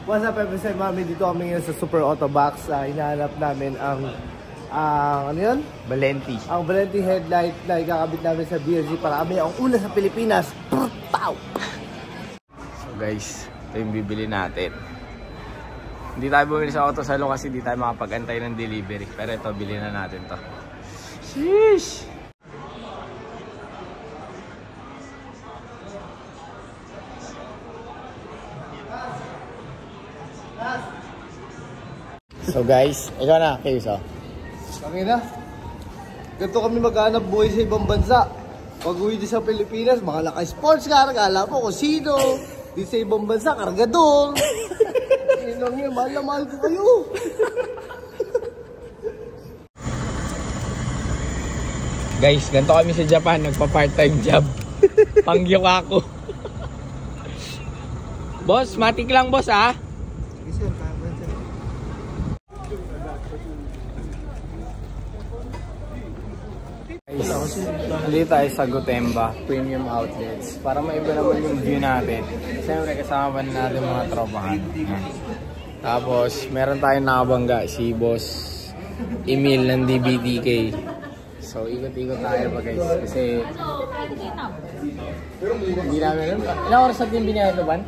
What's up everyone, mami? Dito kami ngayon sa Super Auto Box. Hinahanap namin ang ano yun? Valenti. Ang Valenti headlight na ikakabit namin sa BRG para kami ang una sa Pilipinas. Pow! So guys, ito yung bibili natin. Hindi tayo bumili sa auto salon kasi hindi tayo makapag-antay ng delivery. Pero ito, bili na natin to. Sheesh! So guys, ikaw na, Kayuso. Kami na. Ganito kami maghanap buhay sa ibang bansa. Pag uwi din sa Pilipinas, mga naka-sports car, kala mo kung sino. Di sa ibang bansa, kargador. Inang yun, mahal na mahal ko kayo. Guys, ganito kami sa Japan, nagpa-part-time job. Pangyok ako. Boss, matik lang boss ah. Guys, hindi tayo sa Gotemba Premium Outlets para maiba naman yung view natin. Siyempre kasama pa natin mga tropahan. Tapos meron tayong nakabangga si Boss Emil ng DBTK. So ikot-ikot tayo pa guys kasi hindi namin alam. Ilang oras natin binahe ito, Ban?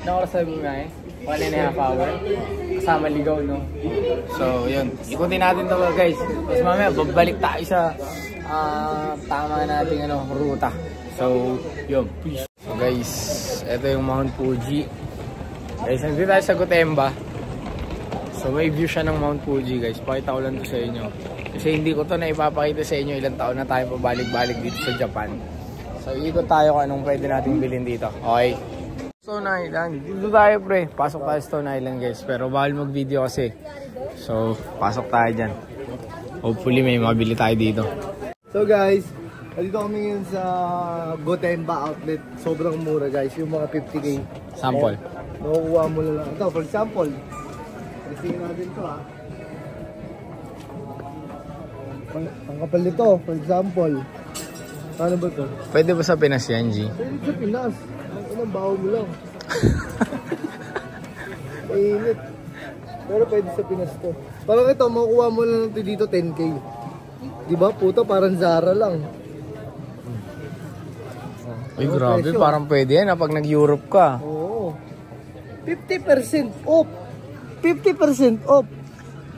Ilang oras natin binahe? 1.5 hour. Kasama ligaw, no? So, yun. Ikutin natin ito, guys. Tapos mamaya, babalik tayo sa tama nating ruta. So, yun. So, guys, ito yung Mount Fuji. Guys, nandito tayo sa Gotemba. So, may view siya ng Mount Fuji, guys. Pakita ko lang ito sa inyo. Kasi hindi ko ito na ipapakita sa inyo. Ilang taon na tayo pabalik-balik dito sa Japan. So, ikot tayo kung anong pwede natin bilhin dito. Okay? Stone Island. Dito tayo pre. Pasok tayo Stone Island guys. Pero bawal mag-video kasi. So, pasok tayo dyan. Hopefully may mabili tayo dito. So guys, dito kami ngayon sa Gotemba outlet. Sobrang mura guys. Yung mga 50k. Sample. Makukuha mo na lang. Ito, for example. Listingin natin ito ha. Ang kapal nito, for example. Paano ba ito? Pwede ba sa Pinas yan, G? Pwede sa Pinas. Ang baho mo lang. Mainit. Pero pwede sa Pinas to. Parang ito, makukuha mo lang ito dito 10k. Diba? Puta, parang Zara lang. Uy, grabe. Presyo. Parang pwede yan pag nag-Europe ka. Oo. 50% off. 50% off.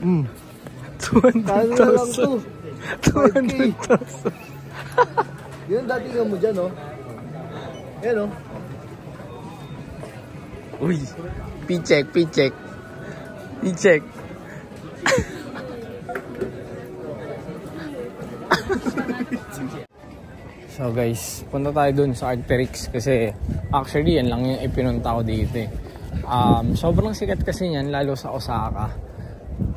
200,000. 200,000. Yan dati nga mo dyan, oh. Yan, oh. Uy, P-check, P-check. P-check. So guys, punta tayo dun sa Arc'teryx kasi actually yan lang yung ipinunta ko dito eh. Sobrang sikat kasi yan lalo sa Osaka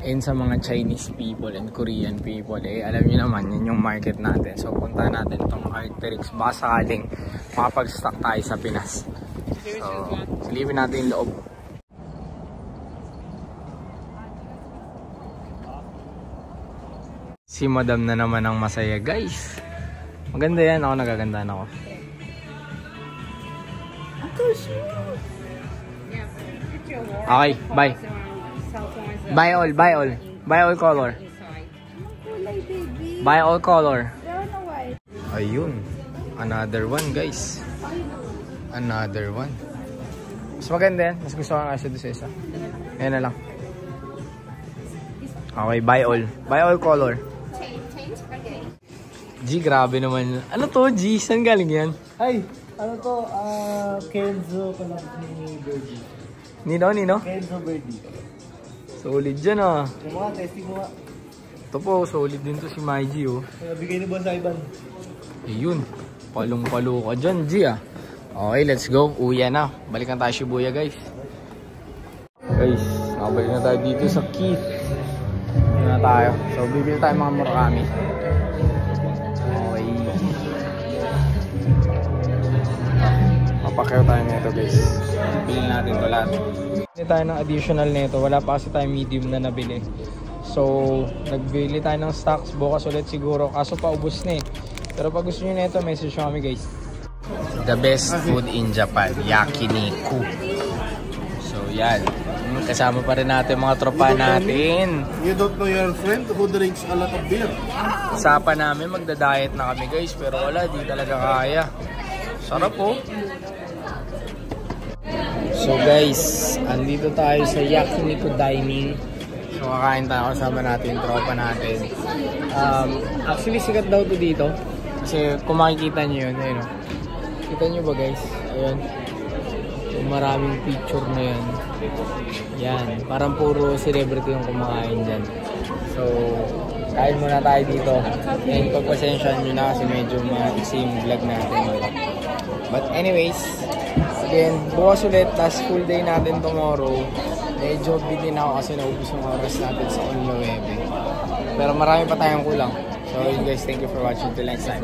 and sa mga Chinese people and Korean people eh. Alam niyo naman, yan yung market natin. So punta natin itong Arc'teryx baka sakaling makapag-stock tayo sa Pinas. So, silipin natin yung loob. Si Madam na naman ang masaya, guys. Maganda yan. Ako nagagandaan ako. Okay, bye. Buy all, buy all. Buy all color. Buy all color. Ayun. Another one, guys. Another one. Mas maganda yan. Mas gusto ko nga kasi doon sa isa. Ayan na lang. Okay, buy all. Buy all color. G, grabe naman. Ano to, G? Saan galing yan? Ay, ano to? Kenzo pala ni Birdie. Nino, Nino? Kenzo Birdie. Solid dyan ah. Yung mga testing mo nga. Ito po, solid din to si Maiji oh. Bigay ni Boss Ivan. Ayun. Palong-palo ka dyan, G ah. Okay, let's go. Uya na. Balikan tayo Shibuya, guys. Guys, nakabalik na tayo dito sa Keith. Dito na tayo. So, bibili tayo mga Murakami. Okay. Papakyaw tayo nito, guys. Bilhin natin ito lahat. Bili tayo ng additional nito. Wala pa kasi tayo medium na nabili. So, nagbili tayo ng stocks. Bukas ulit siguro. Kaso paubos na eh. Pero pag gusto nyo nito, message nyo kami, guys. The best food in Japan, yakiniku. So yan. Kasama pa rin natin mga tropa natin. You don't know your friend who drinks a lot of beer. Usapan namin magda-diet na kami guys, pero wala, di talaga kaya. Sarap po. So guys, andito tayo sa Yakiniku Dining. So kakain tayo kasama natin yung tropa natin. Actually sikat daw to dito. Kasi kung makikita nyo yun, ayun o. Kita nyo ba guys? Ayun. Yung maraming picture na yan. Yan. Parang puro celebrity yung kumakain dyan. So, kain muna tayo dito. And pagpasensyahan nyo na kasi medyo ma-iksi yung vlog natin. But anyways, again, bukas ulit. Tas full day natin tomorrow. Medyo bitin ako kasi naubos yung oras natin sa Unlawebe. Pero marami pa tayong kulang. So yun guys, thank you for watching. Till next time.